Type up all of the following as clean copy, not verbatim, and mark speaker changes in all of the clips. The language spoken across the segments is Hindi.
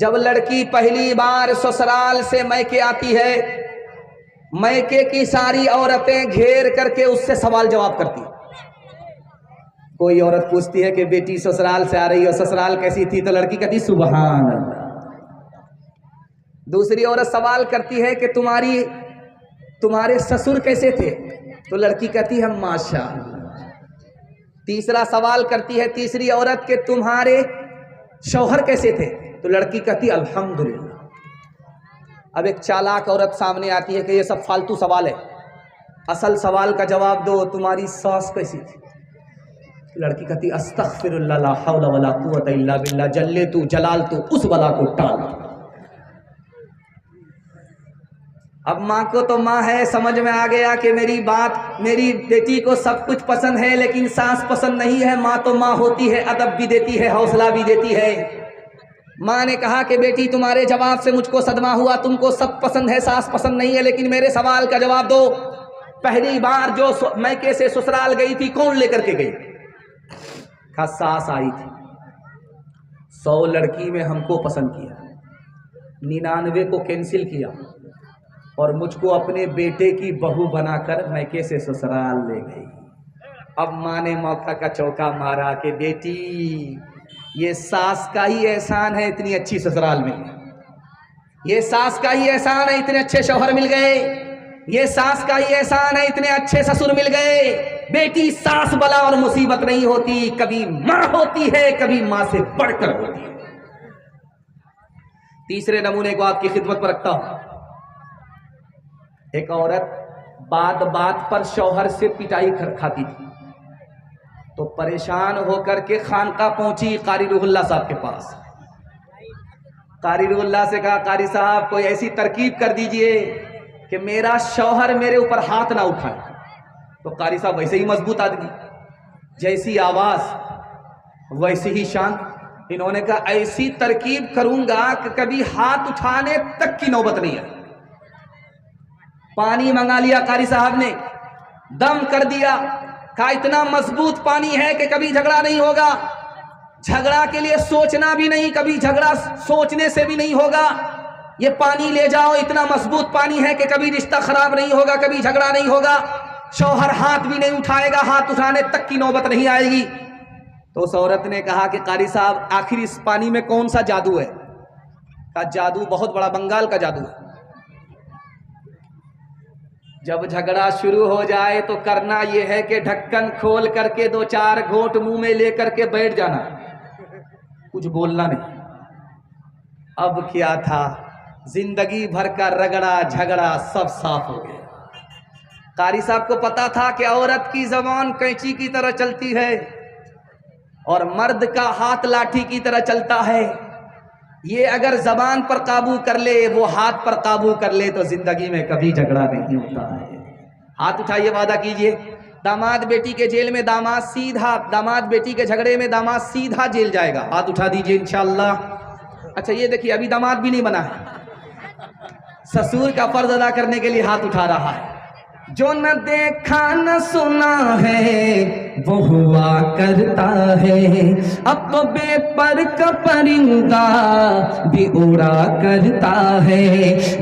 Speaker 1: जब लड़की पहली बार ससुराल से मैके आती है, मैके की सारी औरतें घेर करके उससे सवाल जवाब करती। कोई औरत पूछती है कि बेटी ससुराल से आ रही हो, ससुराल कैसी थी? तो लड़की कहती सुभान अल्लाह। दूसरी औरत सवाल करती है कि तुम्हारे ससुर कैसे थे? तो लड़की कहती है माशाअल्लाह। तीसरा सवाल करती है तीसरी औरत के तुम्हारे शौहर कैसे थे? तो लड़की कहती अल्हम्दुलिल्लाह। अब एक चालाक औरत सामने आती है कि ये सब फालतू सवाल है, असल सवाल का जवाब दो, तुम्हारी सास कैसी थी? लड़की कहती अस्तगफिरुल्लाह ला हौला वला कुव्वता इल्ला बिल्लाह, जल्ले तू जलाल तू उस बला को टाल। अब माँ को तो माँ है, समझ में आ गया कि मेरी बेटी को सब कुछ पसंद है, लेकिन सास पसंद नहीं है। माँ तो माँ होती है, अदब भी देती है, हौसला भी देती है। माँ ने कहा कि बेटी तुम्हारे जवाब से मुझको सदमा हुआ, तुमको सब पसंद है, सास पसंद नहीं है, लेकिन मेरे सवाल का जवाब दो। पहली बार जो मैके से ससुराल गई थी कौन लेकर के गई? कहा सास आई थी। 100 लड़की में हमको पसंद किया, 99 को कैंसिल किया और मुझको अपने बेटे की बहू बनाकर मैके से ससुराल ले गई। अब माँ ने मौका का चौका मारा कि बेटी ये सास का ही एहसान है, इतनी अच्छी ससुराल में, ये सास का ही एहसान है, इतने अच्छे शौहर मिल गए, ये सास का ही एहसान है, इतने अच्छे ससुर मिल गए। बेटी सास बला और मुसीबत नहीं होती, कभी माँ होती है, कभी माँ से बढ़कर होती है। तीसरे नमूने को आपकी खिदमत पर रखता हूं। एक औरत बात बात पर शौहर से पिटाई खाती थी, तो परेशान होकर के खानका पहुंची कारी रूहुल्लाह साहब के पास। कारी रूहुल्लाह से कहा कारी साहब कोई ऐसी तरकीब कर दीजिए कि मेरा शौहर मेरे ऊपर हाथ ना उठाए। तो कारी साहब वैसे ही मजबूत आदमी, जैसी आवाज वैसी ही शान। इन्होंने कहा ऐसी तरकीब करूंगा कि कभी हाथ उठाने तक की नौबत नहीं है। पानी मंगा लिया कारी साहब ने, दम कर दिया, कहा इतना मजबूत पानी है कि कभी झगड़ा नहीं होगा, झगड़ा के लिए सोचना भी नहीं, कभी झगड़ा सोचने से भी नहीं होगा। ये पानी ले जाओ, इतना मजबूत पानी है कि कभी रिश्ता खराब नहीं होगा, कभी झगड़ा नहीं होगा, शौहर हाथ भी नहीं उठाएगा, हाथ उठाने तक की नौबत नहीं आएगी। तो उस औरत ने कहा कि कारी साहब आखिर इस पानी में कौन सा जादू है? कहा जादू बहुत बड़ा, बंगाल का जादू है। जब झगड़ा शुरू हो जाए तो करना यह है कि ढक्कन खोल करके 2-4 घोंट मुंह में लेकर के बैठ जाना, कुछ बोलना नहीं। अब क्या था, जिंदगी भर का रगड़ा झगड़ा सब साफ हो गया। कारी साहब को पता था कि औरत की जबान कैंची की तरह चलती है और मर्द का हाथ लाठी की तरह चलता है। ये अगर जबान पर काबू कर ले, वो हाथ पर काबू कर ले, तो जिंदगी में कभी झगड़ा नहीं होता है। हाथ उठाइए, वादा कीजिए। दामाद बेटी के जेल में दामाद सीधा, दामाद बेटी के झगड़े में दामाद सीधा जेल जाएगा। हाथ उठा दीजिए इंशाअल्लाह। अच्छा ये देखिए अभी दामाद भी नहीं बना है, ससुर का फर्ज अदा करने के लिए हाथ उठा रहा है। जो न देखा न सुना है वो हुआ करता है, अब तो बेपर का परिंदा भी उड़ा करता है।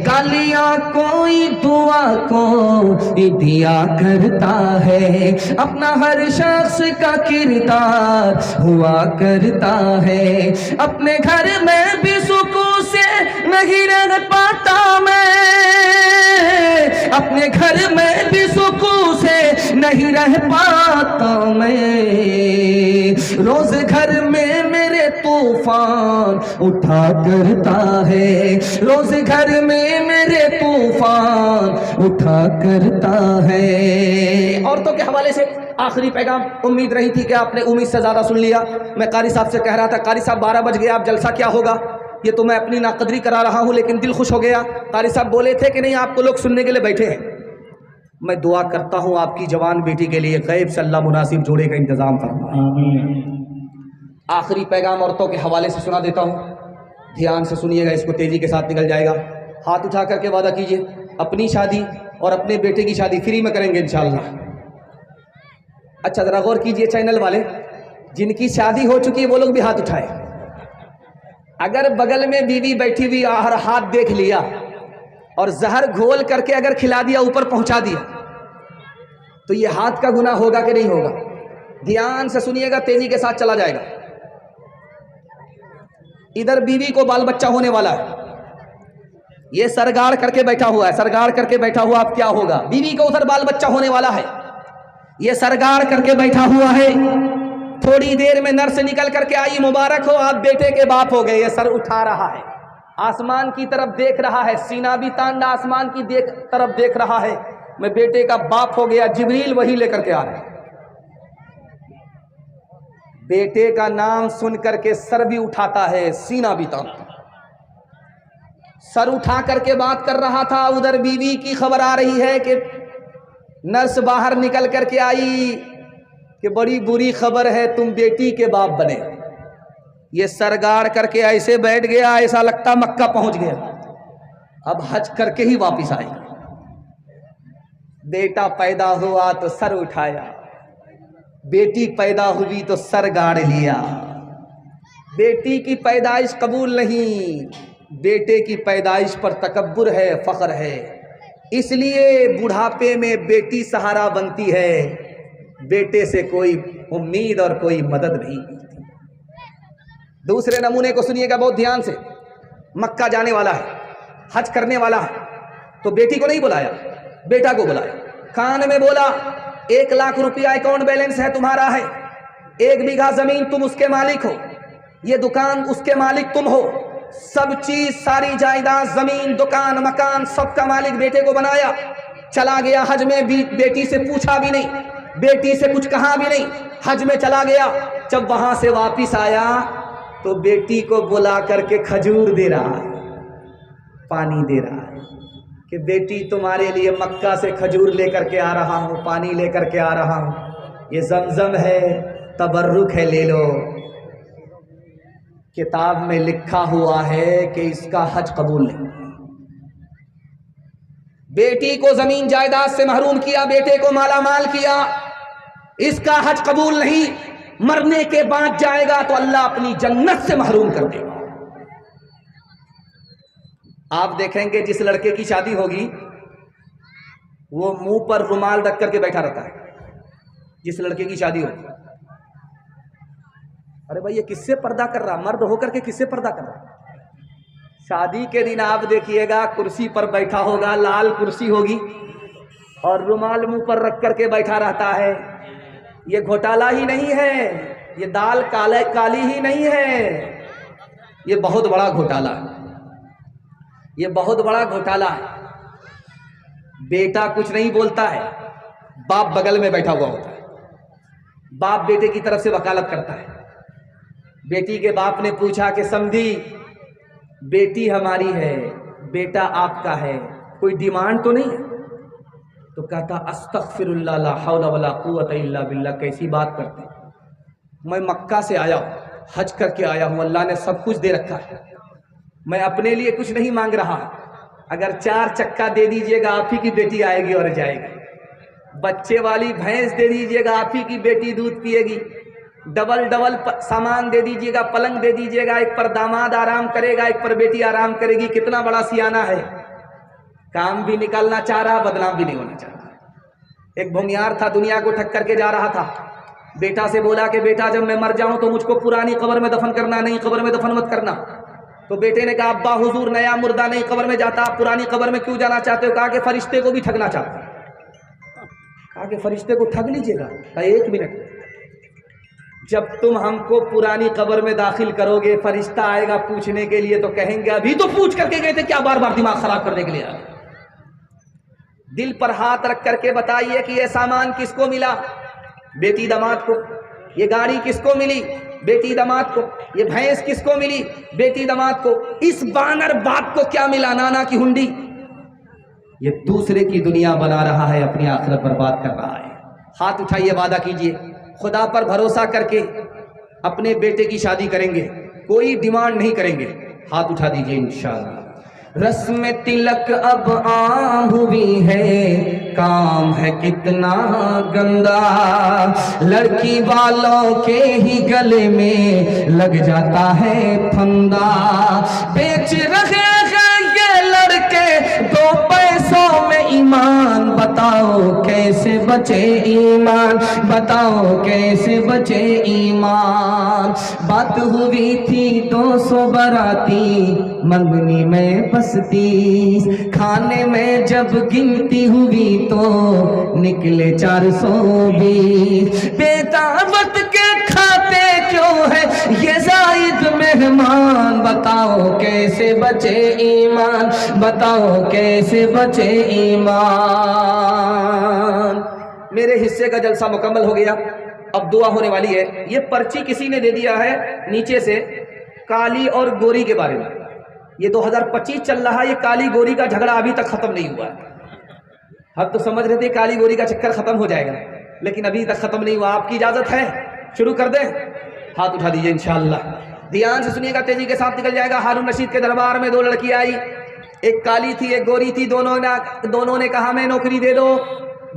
Speaker 1: गालियां कोई दुआ को दिया करता है, अपना हर शख्स का किरदार हुआ करता है। अपने घर में भी सुकून से नहीं रह पाता मैं, अपने घर में भी सुकून से नहीं रह पाता मैं। रोज घर में मेरे तूफान उठा करता है, रोज घर में मेरे तूफान उठा करता है। औरतों के हवाले से आखिरी पैगाम, उम्मीद रही थी कि आपने उम्मीद से ज्यादा सुन लिया। मैं कारी साहब से कह रहा था कारी साहब 12 बज गए, आप जलसा क्या होगा, ये तो मैं अपनी नाकदरी करा रहा हूँ, लेकिन दिल खुश हो गया। कारी साहब बोले थे कि नहीं आपको लोग सुनने के लिए बैठे हैं। मैं दुआ करता हूँ आपकी जवान बेटी के लिए गैब से अल्लाह मुनासिब जोड़े का इंतजाम करना। आखिरी पैगाम औरतों के हवाले से सुना देता हूँ, ध्यान से सुनिएगा, इसको तेजी के साथ निकल जाएगा। हाथ उठा करके वादा कीजिए अपनी शादी और अपने बेटे की शादी फ्री में करेंगे इंशाअल्लाह। अच्छा जरा गौर कीजिए चैनल वाले, जिनकी शादी हो चुकी है वो लोग भी हाथ उठाए। अगर बगल में बीवी बैठी हुई और हाथ देख लिया और जहर घोल करके अगर खिला दिया, ऊपर पहुंचा दिया, तो ये हाथ का गुनाह होगा कि नहीं होगा? ध्यान से सुनिएगा, तेजी के साथ चला जाएगा। इधर बीवी को बाल बच्चा होने वाला है, ये सरगाड़ करके बैठा हुआ है, सरगाड़ करके बैठा हुआ, अब क्या होगा? बीवी को उधर बाल बच्चा होने वाला है, ये सरगाड़ करके बैठा हुआ है। थोड़ी देर में नर्स निकल करके आई, मुबारक हो आप बेटे के बाप हो गए। ये सर उठा रहा है, आसमान की तरफ देख रहा है, सीना भी तांडा आसमान की तरफ देख रहा है, मैं बेटे का बाप हो गया। जिब्रील वही लेकर के आ रहे हैं। बेटे का नाम सुन करके सर भी उठाता है, सीना भी तानता। सर उठा करके बात कर रहा था, उधर बीवी की खबर आ रही है कि नर्स बाहर निकल करके आई कि बड़ी बुरी खबर है, तुम बेटी के बाप बने। ये सरगाड़ करके ऐसे बैठ गया, ऐसा लगता मक्का पहुंच गया, अब हज करके ही वापिस आएगा। बेटा पैदा हुआ तो सर उठाया, बेटी पैदा हुई तो सर गाड़ लिया। बेटी की पैदाइश कबूल नहीं, बेटे की पैदाइश पर तकब्बुर है, फख्र है। इसलिए बुढ़ापे में बेटी सहारा बनती है, बेटे से कोई उम्मीद और कोई मदद नहीं मिलती। दूसरे नमूने को सुनिएगा बहुत ध्यान से। मक्का जाने वाला है, हज करने वाला है, तो बेटी को नहीं बुलाया, बेटा को बुलाया। कान में बोला, 1 लाख रुपया अकाउंट बैलेंस है तुम्हारा है, 1 बीघा जमीन तुम उसके मालिक हो, ये दुकान उसके मालिक तुम हो, सब चीज सारी जायदाद जमीन दुकान मकान सबका मालिक बेटे को बनाया। चला गया हज में भी, बेटी से पूछा भी नहीं, बेटी से कुछ कहा भी नहीं, हज में चला गया। जब वहां से वापिस आया तो बेटी को बुला करके खजूर दे रहा है, पानी दे रहा है कि बेटी तुम्हारे लिए मक्का से खजूर लेकर के आ रहा हूँ, पानी लेकर के आ रहा हूँ, ये जमजम है, तबर्रुक है, ले लो। किताब में लिखा हुआ है कि इसका हज कबूल नहीं। बेटी को जमीन जायदाद से महरूम किया, बेटे को मालामाल किया, इसका हज कबूल नहीं। मरने के बाद जाएगा तो अल्लाह अपनी जन्नत से महरूम कर देगा। आप देखेंगे जिस लड़के की शादी होगी वो मुंह पर रुमाल रख करके बैठा रहता है। जिस लड़के की शादी होगी, अरे भाई ये किससे पर्दा कर रहा, मर्द होकर के किससे पर्दा कर रहा? शादी के दिन आप देखिएगा कुर्सी पर बैठा होगा, लाल कुर्सी होगी और रुमाल मुंह पर रख करके बैठा रहता है। ये घोटाला ही नहीं है, ये दाल काली ही नहीं है, ये बहुत बड़ा घोटाला है, ये बहुत बड़ा घोटाला है। बेटा कुछ नहीं बोलता है, बाप बगल में बैठा हुआ होता है, बाप बेटे की तरफ से वकालत करता है। बेटी के बाप ने पूछा कि समधी बेटी हमारी है, बेटा आपका है, कोई डिमांड तो नहीं है? तो कहता अस्तगफिरुल्लाह ला हौला वला कुव्वता इल्ला बिल्लाह, कैसी बात करते हैं, मैं मक्का से आया हूँ, हज करके आया हूँ, अल्लाह ने सब कुछ दे रखा है, मैं अपने लिए कुछ नहीं मांग रहा, अगर 4 चक्का दे दीजिएगा आप ही की बेटी आएगी और जाएगी, बच्चे वाली भैंस दे दीजिएगा आप ही की बेटी दूध पिएगी, डबल सामान दे दीजिएगा, पलंग दे दीजिएगा, एक पर दामाद आराम करेगा, एक पर बेटी आराम करेगी। कितना बड़ा सियाना है, काम भी निकालना चाह रहा, बदनाम भी नहीं होना चाह रहा। एक भूमियार था, दुनिया को ठग करके जा रहा था, बेटा से बोला कि बेटा जब मैं मर जाऊं तो मुझको पुरानी कब्र में दफन करना, नहीं कब्र में दफन मत करना। तो बेटे ने कहा अब्बा हुजूर नया मुर्दा नहीं कब्र में जाता, आप पुरानी कब्र में क्यों जाना चाहते हो? कहा कि फरिश्ते को भी ठगना चाहते हैं। कहा कि फरिश्ते को ठग लीजिएगा? कहा 1 मिनट, जब तुम हमको पुरानी कब्र में दाखिल करोगे, फरिश्ता आएगा पूछने के लिए तो कहेंगे अभी तो पूछ करके गए थे, क्या बार बार दिमाग खराब करने के लिए आए? दिल पर हाथ रख करके बताइए कि ये सामान किसको मिला? बेटी दामाद को। ये गाड़ी किसको मिली? बेटी दामाद को। ये भैंस किसको मिली? बेटी दामाद को। इस बानर बाप को क्या मिला? नाना की हुंडी। ये दूसरे की दुनिया बना रहा है, अपनी आखिरत बर्बाद कर रहा है। हाथ उठाइए, वादा कीजिए, खुदा पर भरोसा करके अपने बेटे की शादी करेंगे, कोई डिमांड नहीं करेंगे। हाथ उठा दीजिए इंशाअल्लाह। रस्म तिलक अब आम हुई है, काम है कितना गंदा, लड़की वालों के ही गले में लग जाता है फंदा। बेच रहे हैं ये लड़के दो पैसों में ईमान, बताओ कैसे बचे ईमान, बताओ कैसे बचे ईमान। बात हुई थी 200 बाराती, मंगनी में बस 30, खाने में जब गिनती हुई तो निकले 420। बेदावत के खाते क्यों है ये जायद मेहमान, बताओ कैसे बचे ईमान, बताओ कैसे बचे ईमान। मेरे हिस्से का जलसा मुकम्मल हो गया, अब दुआ होने वाली है। ये पर्ची किसी ने दे दिया है नीचे से काली और गोरी के बारे में। ये 2025 चल रहा है, ये काली गोरी का झगड़ा अभी तक खत्म नहीं हुआ है। हम तो समझ रहे थे काली गोरी का चक्कर खत्म हो जाएगा, लेकिन अभी तक खत्म नहीं हुआ। आपकी इजाजत है शुरू कर दे? हाथ उठा दीजिए इंशाअल्लाह। ध्यान से सुनिएगा, तेजी के साथ निकल जाएगा। हारून रशीद के दरबार में 2 लड़की आई, एक काली थी एक गोरी थी। दोनों ने कहा मैं नौकरी दे दो।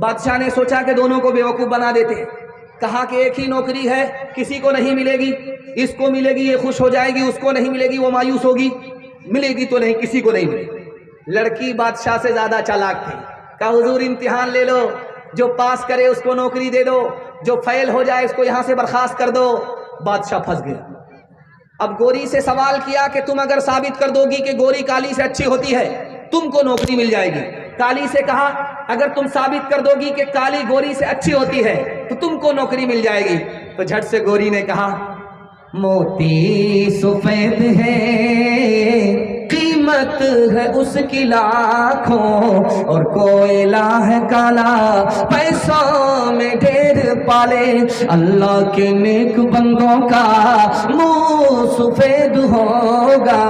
Speaker 1: बादशाह ने सोचा कि दोनों को बेवकूफ बना देते, कहा कि एक ही नौकरी है, किसी को नहीं मिलेगी, इसको मिलेगी ये खुश हो जाएगी, उसको नहीं मिलेगी वो मायूस होगी, मिलेगी तो नहीं, किसी को नहीं मिलेगी। लड़की बादशाह से ज्यादा चालाक थी, कहा हुजूर इम्तिहान ले लो, जो पास करे उसको नौकरी दे दो, जो फेल हो जाए उसको यहां से बर्खास्त कर दो। बादशाह फंस गया। अब गोरी से सवाल किया कि तुम अगर साबित कर दोगी कि गोरी काली से अच्छी होती है तुमको नौकरी मिल जाएगी। काली से कहा अगर तुम साबित कर दोगी कि काली गोरी से अच्छी होती है तो तुमको नौकरी मिल जाएगी। तो झट से गोरी ने कहा मोती सफेद है, कीमत है उसकी लाखों, और कोयला है काला, पैसों में ढेर पाले। अल्लाह के नेक बंदों का मुंह सफेद होगा,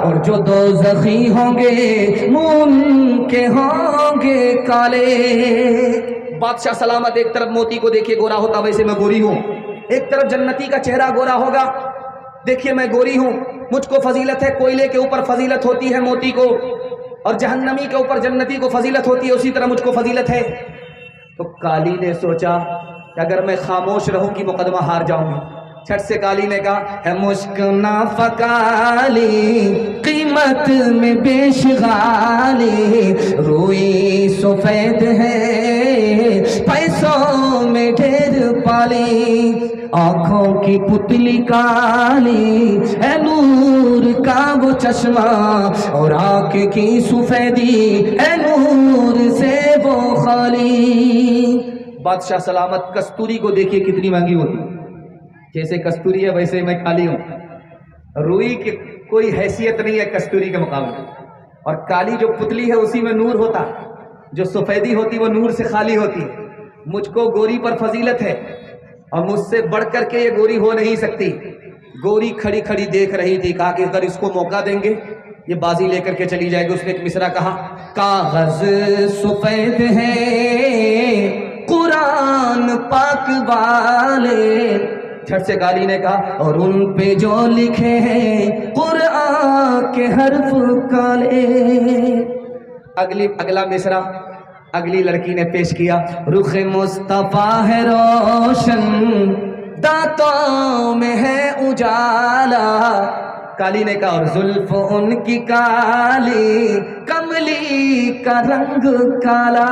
Speaker 1: और जो दोज़खी होंगे मुंह के होंगे काले। बादशाह सलामत एक तरफ मोती को देखिए गोरा होता, वैसे मैं गोरी हूं, एक तरफ जन्नती का चेहरा गोरा होगा, देखिए मैं गोरी हूं, मुझको फजीलत है, कोयले के ऊपर फजीलत होती है मोती को, और जहन्नमी के ऊपर जन्नती को फजीलत होती है, उसी तरह मुझको फजीलत है। तो काली ने सोचा कि अगर मैं खामोश रहूंगी मुकदमा हार जाऊंगी। छठ से काली ने कहा है मुश्क नाफकाली, कीमत में बेशगाली, रूई सफेद है, पैसों में ढेर पाली, आंखों की पुतली काली है, नूर का वो चश्मा, और आंख की सफेदी है, नूर से वो खाली। बादशाह सलामत कस्तूरी को देखिए कितनी महंगी होती, जैसे कस्तूरी है वैसे मैं काली हूं। रूई की कोई हैसियत नहीं है कस्तूरी के मुकाबले, और काली जो पुतली है उसी में नूर होता, जो सफेदी होती वो नूर से खाली होती। मुझको गोरी पर फजीलत है, और मुझसे बढ़कर के ये गोरी हो नहीं सकती। गोरी खड़ी खड़ी देख रही थी, कहा कि अगर इसको मौका देंगे ये बाजी लेकर के चली जाएगी। उसने एक मिसरा कहा कागज सफेद है कुरान पाक वाले, झट से काली ने कहा और उन पे जो लिखे हैं कुरान के हर्फ काले। अगला मिसरा अगली लड़की ने पेश किया, रुख मुस्तफा है रोशन, दांतों में है उजाला। काली ने कहा और जुल्फ उनकी काली, कमली का रंग काला।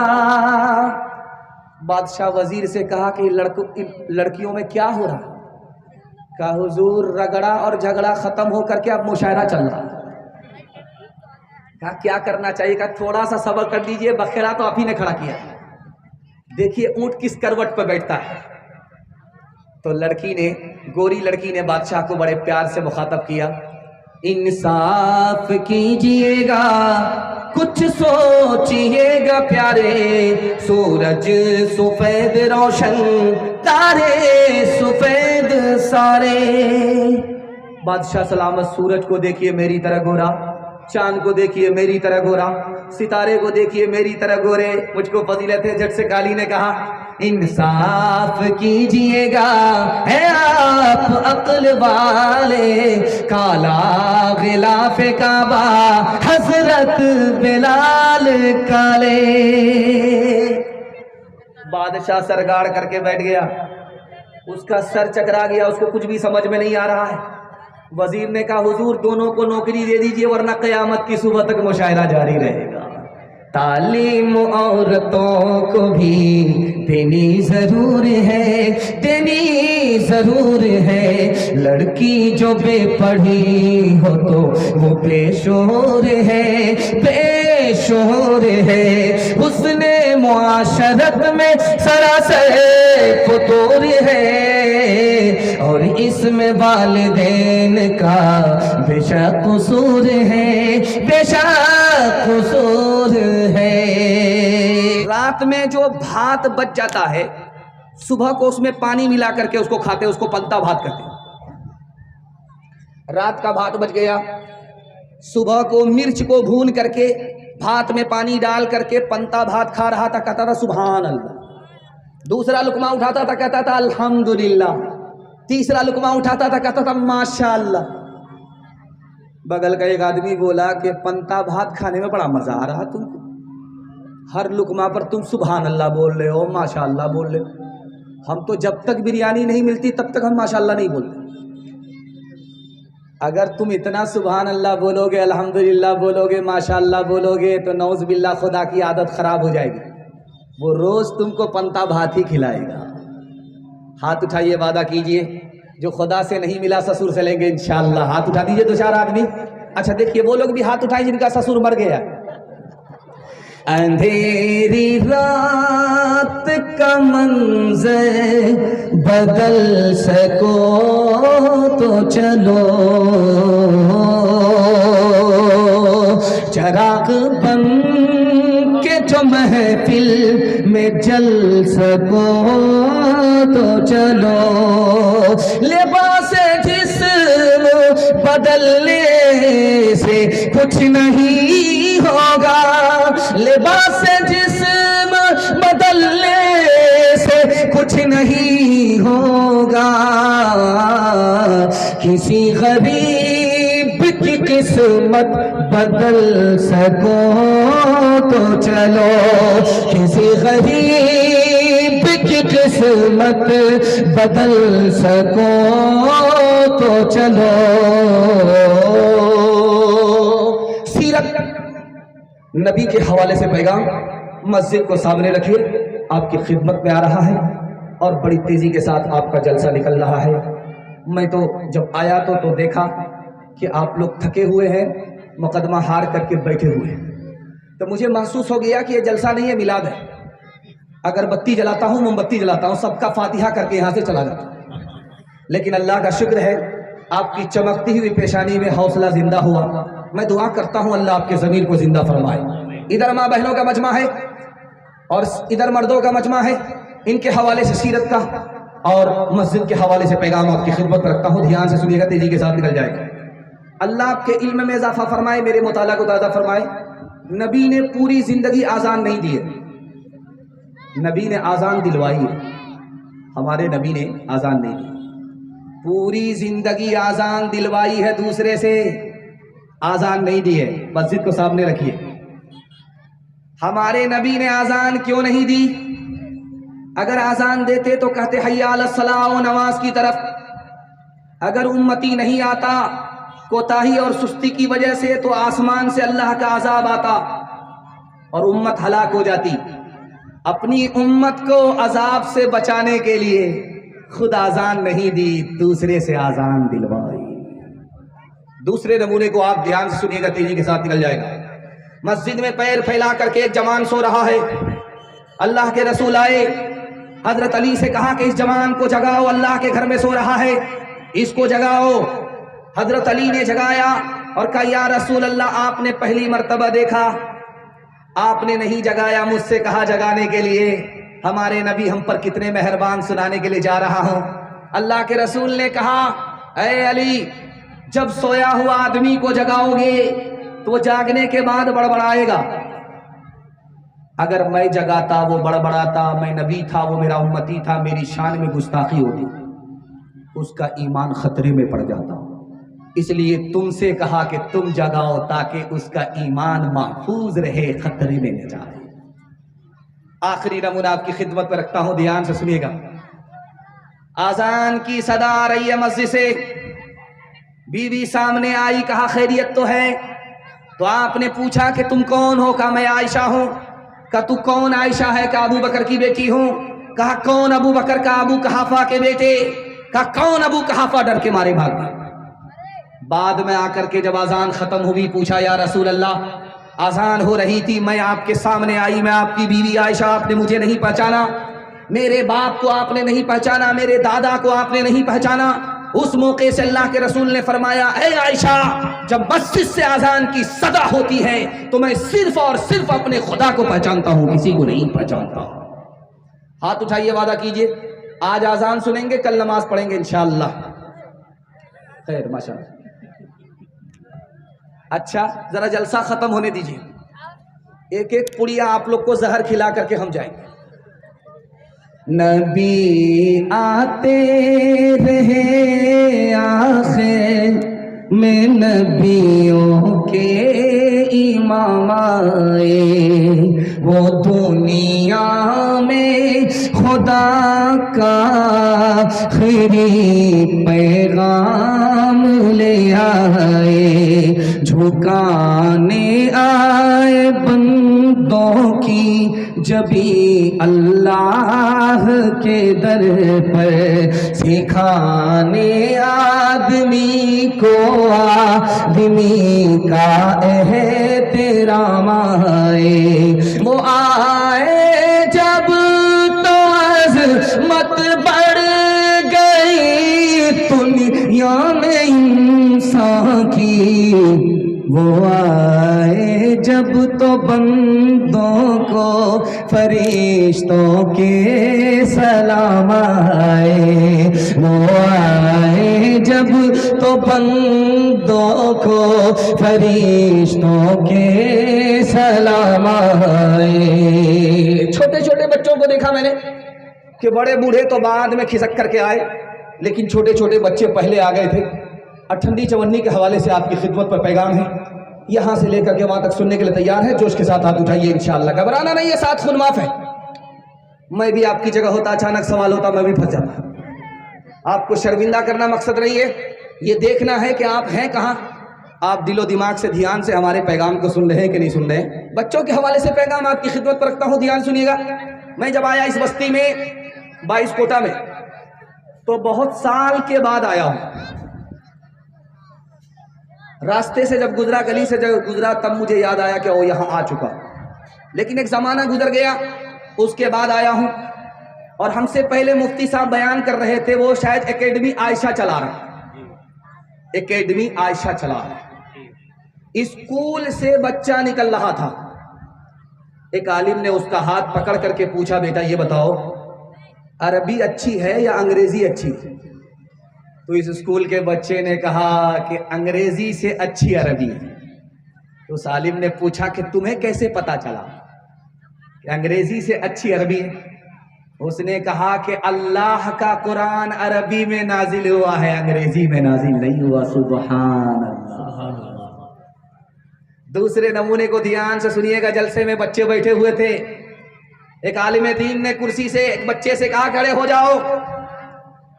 Speaker 1: बादशाह वजीर से कहा कि लड़कियों में क्या हो रहा? कहा हुजूर रगड़ा और झगड़ा खत्म होकर के अब मुशायरा चल रहा। कहा क्या करना चाहिए? कहा थोड़ा सा सब्र कर लीजिए, बखेड़ा तो आप ही ने खड़ा किया, देखिए ऊंट किस करवट पर बैठता है। तो गोरी लड़की ने बादशाह को बड़े प्यार से मुखातब किया, इंसाफ कीजिएगा, कुछ सोचिएगा प्यारे, सूरज सफेद रोशन, तारे सफेद सारे। बादशाह सलामत सूरज को देखिए मेरी तरह गोरा, चांद को देखिए मेरी तरह गोरा, सितारे को देखिए मेरी तरह गोरे, मुझको फजीलत है। झट से काली ने कहा इंसाफ कीजिएगा है आप अक्ल वाले, काला गिलाफ काबा हजरत बिलाल काले। बादशाह सर गाड़ करके बैठ गया, उसका सर चकरा गया, उसको कुछ भी समझ में नहीं आ रहा है। वजीर ने कहा हुजूर दोनों को नौकरी दे दीजिए वरना कयामत की सुबह तक मुशायरा जारी रहेगा। तालीम औरतों को भी देनी जरूर है, देनी जरूर है। लड़की जो बेपढ़ी हो तो वो बेशोर है, बेशोर है। उसने मुआशरत में सरासर फतूर है, और इसमें वालिदैन का बेशक कसूर है, बेशक कसूर है। रात में जो भात बच जाता है सुबह को उसमें पानी मिला करके उसको खाते, उसको पलता भात कहते। रात का भात बच गया, सुबह को मिर्च को भून करके भात में पानी डाल करके पंता भात खा रहा था, कहता था सुभान अल्लाह। दूसरा लुकमा उठाता था, कहता था अल्हम्दुलिल्लाह। तीसरा लुकमा उठाता था, कहता था माशाअल्लाह। बगल का एक आदमी बोला कि पंता भात खाने में बड़ा मजा आ रहा तुमको, हर लुकमा पर तुम सुभान अल्लाह बोल रहे हो, माशाअल्लाह बोल रहे हो। हम तो जब तक बिरयानी नहीं मिलती तब तक हम माशाअल्लाह नहीं बोलते। अगर तुम इतना सुभान अल्लाह बोलोगे, अल्हम्दुलिल्लाह बोलोगे, माशाअल्लाह बोलोगे तो नौज बिल्लाह खुदा की आदत खराब हो जाएगी, वो रोज तुमको पंता भात ही खिलाएगा। हाथ उठाइए, वादा कीजिए जो खुदा से नहीं मिला ससुर से लेंगे इंशाअल्लाह। हाथ उठा दीजिए दो चार आदमी। अच्छा देखिए वो लोग भी हाथ उठाए जिनका ससुर मर गया। अंधेरी रात का मंजर बदल सको तो चलो, चराग बन के जो महफिल में जल सको तो चलो। लिबास जिस्म बदलने से कुछ नहीं होगा, लिबास जिस्म बदलने से कुछ नहीं होगा। किसी गरीब की किस्मत बदल सको तो चलो, किसी गरीब की किस्मत बदल सको तो चलो। सीरत नबी के हवाले से पैगाम मस्जिद को सामने रखिए, आपकी खिदमत में आ रहा है और बड़ी तेजी के साथ आपका जलसा निकल रहा है। मैं तो जब आया तो देखा कि आप लोग थके हुए हैं, मुकदमा हार करके बैठे हुए हैं, तो मुझे महसूस हो गया कि ये जलसा नहीं है, मिलाद है। अगरबत्ती जलाता हूँ, मोमबत्ती जलाता हूँ, सबका फातिहा करके यहाँ से चला जाता हूँ। लेकिन अल्लाह का शुक्र है आपकी चमकती हुई पेशानी में हौसला जिंदा हुआ। मैं दुआ करता हूँ अल्लाह आपके ज़मीर को जिंदा फरमाए। इधर माँ बहनों का मजमा है और इधर मर्दों का मजमा है, इनके हवाले से सीरत का और मस्जिद के हवाले से पैगाम आपकी खिदमत में रखता हूँ। ध्यान से सुनिएगा, तेजी के साथ निकल जाएगा। अल्लाह आपके इल्म में इजाफा फरमाए, मेरे मुताला को ताज़ा फरमाए। नबी ने पूरी जिंदगी आज़ान नहीं दी है, नबी ने आज़ान दिलवाई है। हमारे नबी ने आज़ान नहीं दी, पूरी जिंदगी आज़ान दिलवाई है, दूसरे से आज़ान नहीं दी है। मस्जिद को सामने रखिए। हमारे नबी ने आज़ान क्यों नहीं दी? अगर आज़ान देते तो कहते हय्या अलस सलाह, नमाज की तरफ। अगर उम्मती नहीं आता कोताही और सुस्ती की वजह से तो आसमान से अल्लाह का अजाब आता और उम्मत हलाक हो जाती। अपनी उम्मत को अजाब से बचाने के लिए खुद आज़ान नहीं दी, दूसरे से आज़ान दिलवाई। दूसरे नमूने को आप ध्यान से सुनिएगा, तेजी के साथ निकल जाएगा। मस्जिद में पैर फैला करके एक जवान सो रहा है। अल्लाह के रसूल आए, हजरत अली से कहा कि इस जवान को जगाओ, अल्लाह के घर में सो रहा है, इसको जगाओ। हजरत अली ने जगाया और कहा या रसूल अल्लाह, आपने पहली मर्तबा देखा, आपने नहीं जगाया, मुझसे कहा जगाने के लिए। हमारे नबी हम पर कितने मेहरबान, सुनाने के लिए जा रहा हूं। अल्लाह के रसूल ने कहा ऐ अली, जब सोया हुआ आदमी को जगाओगे तो वो जागने के बाद बड़बड़ाएगा। अगर मैं जगाता, वो बड़बड़ाता, मैं नबी था, वो मेरा उम्मती था, मेरी शान में गुस्ताखी होती, उसका ईमान खतरे में पड़ जाता। इसलिए तुमसे कहा कि तुम जगाओ ताकि उसका ईमान महफूज रहे, खतरे में न जाए। आखिरी नमूना आपकी खिदमत पर रखता हूं, ध्यान से सुनिएगा। आजान की सदा आ रही है मस्जिद से, बीवी सामने आई, कहा खैरियत तो है? तो आपने पूछा कि तुम कौन हो? कहा मैं आयशा हूं। कहा तू कौन आयशा है? कहा अबू बकर की बेटी हूं। कहा कौन अबू बकर? का अबू कहाफा के बेटे। कहा कौन अबू कहाफा? डर के मारे भाग गए। बाद में आकर के जब आजान खत्म हुई, पूछा या रसूल अल्लाह, आजान हो रही थी, मैं आपके सामने आई, मैं आपकी बीवी आयशा, आपने मुझे नहीं पहचाना, मेरे बाप को आपने नहीं पहचाना, मेरे दादा को आपने नहीं पहचाना। उस मौके से अल्लाह के रसूल ने फरमाया, ए आयशा, जब मस्जिद से आजान की सदा होती है तो मैं सिर्फ और सिर्फ अपने खुदा को पहचानता हूं, किसी को नहीं पहचानता। हाथ उठाइए, वादा कीजिए, आज आजान सुनेंगे, कल नमाज पढ़ेंगे इंशाअल्लाह। खैर, माशाअल्लाह। अच्छा, जरा जलसा खत्म होने दीजिए, एक एक पुड़िया आप लोग को जहर खिला करके हम जाएंगे। नबी आते रहे आखिर में, नबियों के इमाम आए, वो दुनिया में खुदा का खैरी पैगाम ले आए, झुकाने आए बंदों की जबी अल्लाह के दर पर, सिखाने आदमी को आदमी का एहतराम आए। वो आए जब तो अज़मत बढ़ गई दुनिया में इंसान की, वो आए जब तो बंदों को फरिश्तों के सलाम आए, वो आए जब तो बंदों को फरिश्तों के सलाम आए। छोटे छोटे बच्चों को देखा मैंने कि बड़े बूढ़े तो बाद में खिसक करके आए, लेकिन छोटे छोटे बच्चे पहले आ गए थे। और ठंडी चवन्नी के हवाले से आपकी खिदमत पर पैगाम है, यहाँ से लेकर के वहाँ तक सुनने के लिए तैयार है। जोश के साथ हाथ उठाइए, इंशाअल्लाह। घबराना नहीं है, साथ खुद माफ है। मैं भी आपकी जगह होता, अचानक सवाल होता, मैं भी फंस जाता। आपको शर्मिंदा करना मकसद नहीं है, ये देखना है कि आप हैं कहाँ। आप दिलो दिमाग से, ध्यान से हमारे पैगाम को सुन रहे हैं कि नहीं सुन रहे हैं। बच्चों के हवाले से पैगाम आपकी खिदमत पर रखता हूँ, ध्यान सुनिएगा। मैं जब आया इस बस्ती में 22 कोटा में, तो बहुत साल के बाद आया हूँ। रास्ते से जब गुजरा, गली से जब गुजरा, तब मुझे याद आया कि वो यहाँ आ चुका। लेकिन एक ज़माना गुजर गया, उसके बाद आया हूँ। और हमसे पहले मुफ्ती साहब बयान कर रहे थे, वो शायद एकेडमी आयशा चला रहे, एकेडमी आयशा चला रहे। स्कूल से बच्चा निकल रहा था, एक आलिम ने उसका हाथ पकड़ करके पूछा, बेटा ये बताओ, अरबी अच्छी है या अंग्रेजी अच्छी? तो इस स्कूल के बच्चे ने कहा कि अंग्रेजी से अच्छी अरबी। तो सालिम ने पूछा कि तुम्हें कैसे पता चला कि अंग्रेजी से अच्छी अरबी है? उसने कहा कि अल्लाह का कुरान अरबी में नाजिल हुआ है, अंग्रेजी में नाजिल नहीं हुआ। सुभान अल्लाह। दूसरे नमूने को ध्यान से सुनिएगा। जलसे में बच्चे बैठे हुए थे, एक आलिम दीन ने कुर्सी से एक बच्चे से कहा खड़े हो जाओ।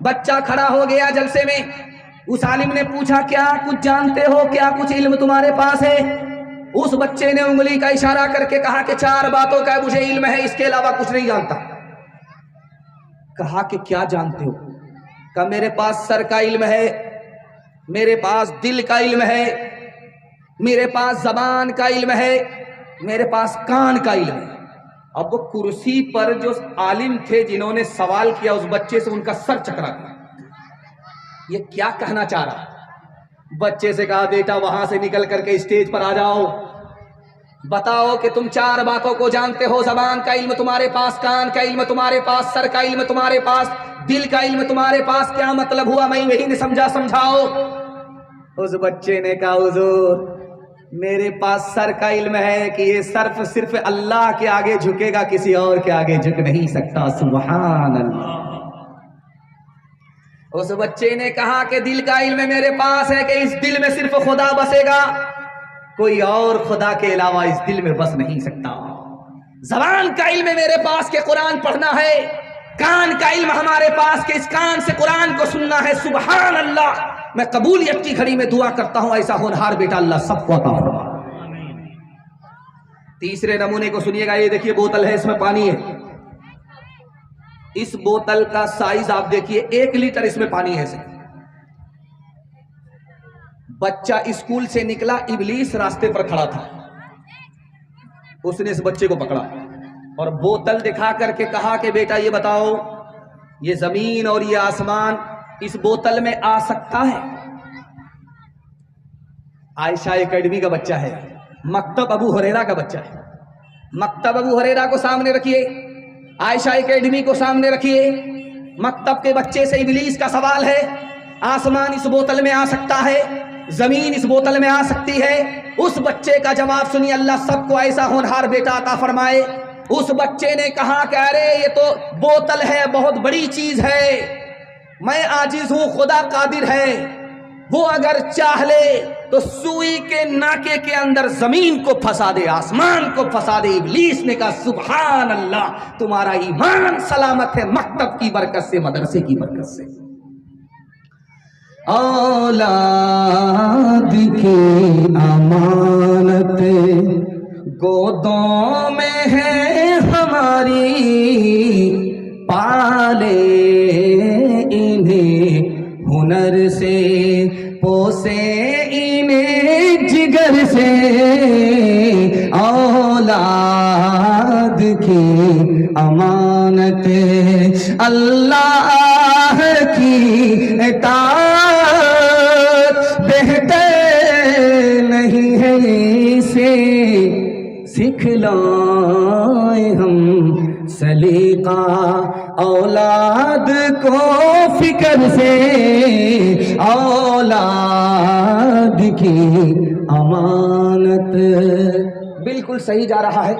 Speaker 1: बच्चा खड़ा हो गया जलसे में। उस आलिम ने पूछा, क्या कुछ जानते हो, क्या कुछ इल्म तुम्हारे पास है? उस बच्चे ने उंगली का इशारा करके कहा कि 4 बातों का मुझे इल्म है, इसके अलावा कुछ नहीं जानता। कहा कि क्या जानते हो? कहा मेरे पास सर का इल्म है, मेरे पास दिल का इल्म है, मेरे पास जबान का इल्म है, मेरे पास कान का इल्म है। अब वो कुर्सी पर जो आलिम थे जिन्होंने सवाल किया उस बच्चे से, उनका सर चकरा गया। ये क्या कहना चाह रहा? बच्चे से कहा, बेटा वहां से निकल करके स्टेज पर आ जाओ, बताओ कि तुम 4 बातों को जानते हो। जबान का इल्म तुम्हारे पास, कान का इल्म तुम्हारे पास, सर का इल्म तुम्हारे पास, दिल का इल्म तुम्हारे पास, क्या मतलब हुआ? मैं यही नहीं समझा, समझाओ। उस बच्चे ने कहा, हुजूर मेरे पास सर का इल्म है कि ये सर्फ सिर्फ अल्लाह के आगे झुकेगा, किसी और के आगे झुक नहीं सकता। सुभान अल्लाह। उस बच्चे ने कहा कि दिल का इल्म मेरे पास है कि इस दिल में सिर्फ खुदा बसेगा, कोई और खुदा के अलावा इस दिल में बस नहीं सकता। ज़बान का इल्म मेरे पास के कुरान पढ़ना है, कान का इल्म हमारे पास के इस कान से कुरान को सुनना है। सुभान अल्लाह। मैं कबूलियत की घड़ी में दुआ करता हूं ऐसा होनहार बेटा अल्लाह सबको अता फरमाए। तीसरे नमूने को सुनिएगा। ये देखिए बोतल है, इसमें पानी है। इस बोतल का साइज आप देखिए, 1 लीटर इसमें पानी है। बच्चा स्कूल से निकला, इबलीस रास्ते पर खड़ा था, उसने इस बच्चे को पकड़ा और बोतल दिखा करके कहा कि बेटा ये बताओ, ये जमीन और ये आसमान इस बोतल में आ सकता है? आयशा एकेडमी का बच्चा है, मकतब अबू हुरैरा का बच्चा है। मकतब अबू हुरैरा को सामने रखिए, आयशा एकेडमी को सामने रखिए। मकतब के बच्चे से इबलीस का सवाल है, आसमान इस बोतल में आ सकता है, जमीन इस बोतल में आ सकती है? उस बच्चे का जवाब सुनिए, अल्लाह सबको ऐसा होनहार बेटा अता फरमाए। उस बच्चे ने कहा कि अरे ये तो बोतल है, बहुत बड़ी चीज है, मैं आजिज हूं, खुदा कादिर है, वो अगर चाह ले तो सुई के नाके के अंदर जमीन को फंसा दे, आसमान को फंसा दे। इब्लीस ने कहा सुभान अल्लाह, तुम्हारा ईमान सलामत है मकतब की बरकत से, मदरसे की बरकत से। औलाद की अमानत गोदों में है हमारी, पाले इन्हें हुनर से, पोसे इन्हें जिगर से। औलाद की अमानत अल्लाह की इताअत बेहतर नहीं है, इसे सिखलाए हम सलीका औलाद को फिक्र से। औलाद की अमानत बिल्कुल सही जा रहा है।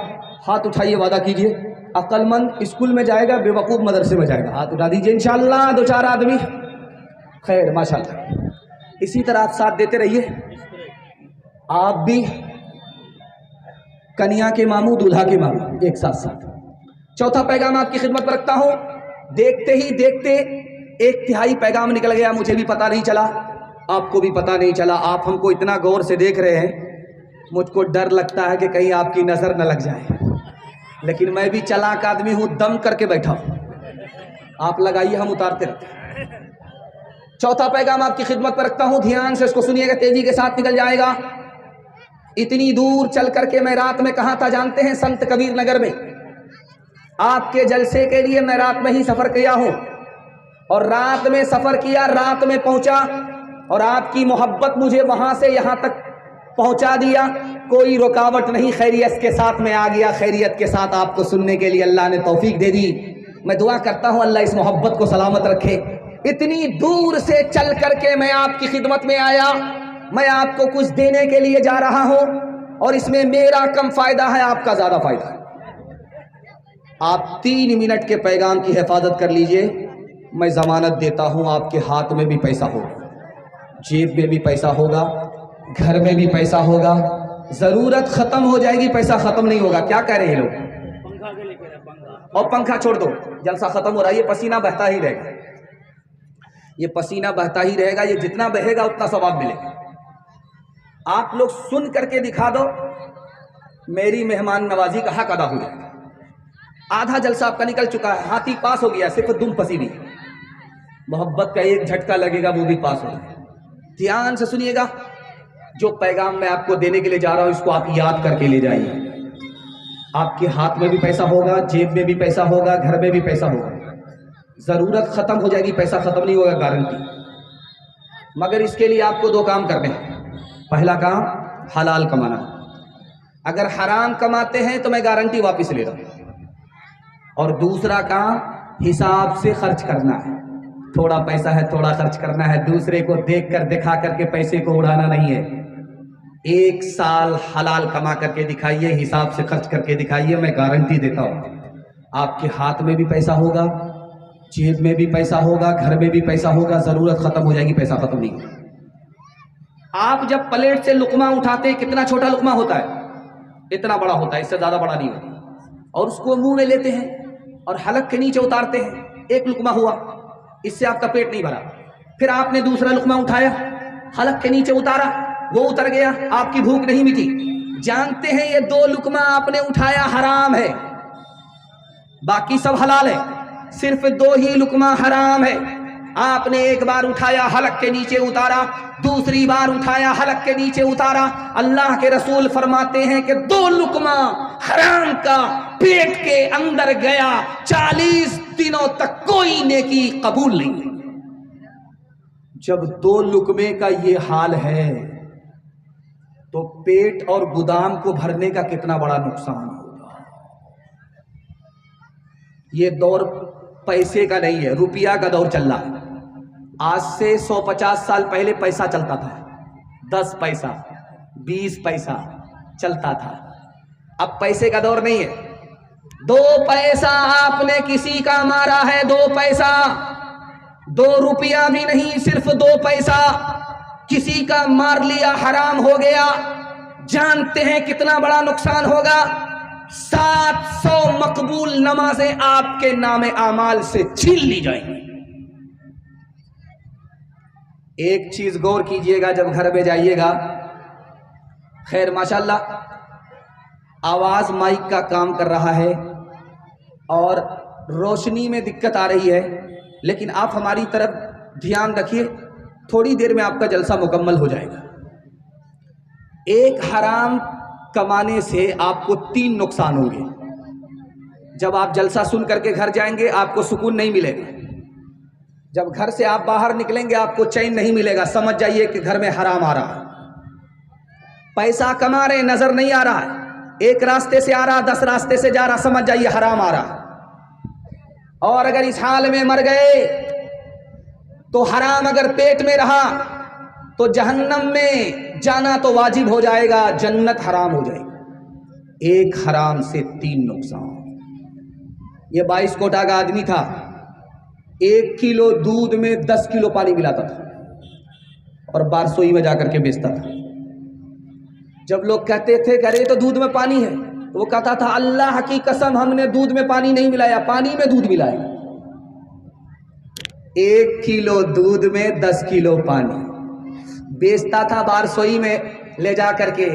Speaker 1: हाथ उठाइए, वादा कीजिए। अक्लमंद स्कूल में जाएगा, बेवकूफ़ मदरसे में जाएगा। हाथ उठा दीजिए इंशाअल्लाह, 2-4 आदमी। खैर माशाअल्लाह, इसी तरह आप साथ देते रहिए। आप भी कन्या के मामू, दूल्हा के मामू, एक साथ साथ। चौथा पैगाम आपकी खिदमत पर रखता हूं। देखते ही देखते 1/3 पैगाम निकल गया, मुझे भी पता नहीं चला, आपको भी पता नहीं चला। आप हमको इतना गौर से देख रहे हैं, मुझको डर लगता है कि कहीं आपकी नजर न लग जाए, लेकिन मैं भी चालाक आदमी हूं, दम करके बैठा हूं। आप लगाइए, हम उतारते रहते हैं। चौथा पैगाम आपकी खिदमत पर रखता हूं, ध्यान से इसको सुनिएगा, तेजी के साथ निकल जाएगा। इतनी दूर चल करके मैं रात में कहाँ था जानते हैं? संत कबीर नगर में। आपके जलसे के लिए मैं रात में ही सफर किया हूं, और रात में सफर किया, रात में पहुंचा, और आपकी मोहब्बत मुझे वहां से यहां तक पहुंचा दिया। कोई रुकावट नहीं, खैरियत के साथ मैं आ गया। खैरियत के साथ आपको सुनने के लिए अल्लाह ने तौफीक दे दी। मैं दुआ करता हूं अल्लाह इस मोहब्बत को सलामत रखे। इतनी दूर से चल करके मैं आपकी खिदमत में आया, मैं आपको कुछ देने के लिए जा रहा हूं, और इसमें मेरा कम फायदा है, आपका ज्यादा फायदा है। आप 3 मिनट के पैगाम की हिफाजत कर लीजिए। मैं जमानत देता हूं, आपके हाथ में भी पैसा होगा, जेब में भी पैसा होगा, घर में भी पैसा होगा। जरूरत खत्म हो जाएगी, पैसा खत्म नहीं होगा। क्या कह रहे हैं लोग? और पंखा छोड़ दो, जलसा खत्म हो रहा है, ये पसीना बहता ही रहेगा, ये पसीना बहता ही रहेगा। ये जितना बहेगा उतना सवाब मिलेगा। आप लोग सुन करके दिखा दो, मेरी मेहमान नवाजी का हक अदा हो जाएगा। आधा जलसा आपका निकल चुका है, हाथी पास हो गया, सिर्फ दुम पसीनी। मोहब्बत का एक झटका लगेगा, वो भी पास हो जाएगा। ध्यान से सुनिएगा, जो पैगाम मैं आपको देने के लिए जा रहा हूं, इसको आप याद करके ले जाइए। आपके हाथ में भी पैसा होगा, जेब में भी पैसा होगा, घर में भी पैसा होगा। जरूरत खत्म हो जाएगी, पैसा खत्म नहीं होगा, गारंटी। मगर इसके लिए आपको 2 काम करने हैं। पहला काम हलाल कमाना। अगर हराम कमाते हैं तो मैं गारंटी वापस ले रहा हूं। और दूसरा काम हिसाब से खर्च करना है। थोड़ा पैसा है, थोड़ा खर्च करना है, दूसरे को देख कर दिखा करके पैसे को उड़ाना नहीं है। 1 साल हलाल कमा करके दिखाइए, हिसाब से खर्च करके दिखाइए, मैं गारंटी देता हूँ आपके हाथ में भी पैसा होगा, जेब में भी पैसा होगा, घर में भी पैसा होगा, जरूरत खत्म हो जाएगी, पैसा खत्म नहीं होगा। आप जब प्लेट से लुकमा उठाते हैं, कितना छोटा लुकमा होता है, इतना बड़ा होता है, इससे ज्यादा बड़ा नहीं होता, और उसको मुंह में लेते हैं और हलक के नीचे उतारते हैं। एक लुकमा हुआ, इससे आपका पेट नहीं भरा। फिर आपने दूसरा लुकमा उठाया, हलक के नीचे उतारा, वो उतर गया, आपकी भूख नहीं मिटी। जानते हैं ये 2 लुकमा आपने उठाया हराम है, बाकी सब हलाल है, सिर्फ 2 ही लुकमा हराम है। आपने एक बार उठाया, हलक के नीचे उतारा, दूसरी बार उठाया, हलक के नीचे उतारा। अल्लाह के रसूल फरमाते हैं कि 2 लुकमा हराम का पेट के अंदर गया, 40 दिनों तक कोई नेकी कबूल नहीं। जब 2 लुकमे का ये हाल है तो पेट और गोदाम को भरने का कितना बड़ा नुकसान होगा। ये दौर पैसे का नहीं है, रुपया का दौर चल रहा है। आज से 150 साल पहले पैसा चलता था, 10 पैसा 20 पैसा चलता था। अब पैसे का दौर नहीं है। 2 पैसा आपने किसी का मारा है, 2 पैसा, 2 रुपया भी नहीं, सिर्फ 2 पैसा किसी का मार लिया, हराम हो गया। जानते हैं कितना बड़ा नुकसान होगा? 700 मकबूल नमाजें आपके नामे आमाल से छीन ली जाएंगी। एक चीज गौर कीजिएगा जब घर में जाइएगा, खैर माशाल्लाह आवाज माइक का काम कर रहा है और रोशनी में दिक्कत आ रही है, लेकिन आप हमारी तरफ ध्यान रखिए, थोड़ी देर में आपका जलसा मुकम्मल हो जाएगा। एक हराम कमाने से आपको 3 नुकसान होंगे। जब आप जलसा सुन करके घर जाएंगे आपको सुकून नहीं मिलेगा। जब घर से आप बाहर निकलेंगे आपको चैन नहीं मिलेगा, समझ जाइए कि घर में हराम आ रहा है। पैसा कमा रहे, नजर नहीं आ रहा है, एक रास्ते से आ रहा, 10 रास्ते से जा रहा, समझ जाइए हराम आ रहा। और अगर इस हाल में मर गए तो हराम अगर पेट में रहा तो जहन्नम में जाना तो वाजिब हो जाएगा, जन्नत हराम हो जाएगी। एक हराम से 3 नुकसान। ये 22 कोटा का आदमी था, 1 किलो दूध में 10 किलो पानी मिलाता था और बारसोई में जाकर के बेचता था। जब लोग कहते थे अरे तो दूध में पानी है, तो वो कहता था अल्लाह की कसम हमने दूध में पानी नहीं मिलाया, पानी में दूध मिलाया। 1 किलो दूध में 10 किलो पानी बेचता था बारसोई में ले जा करके,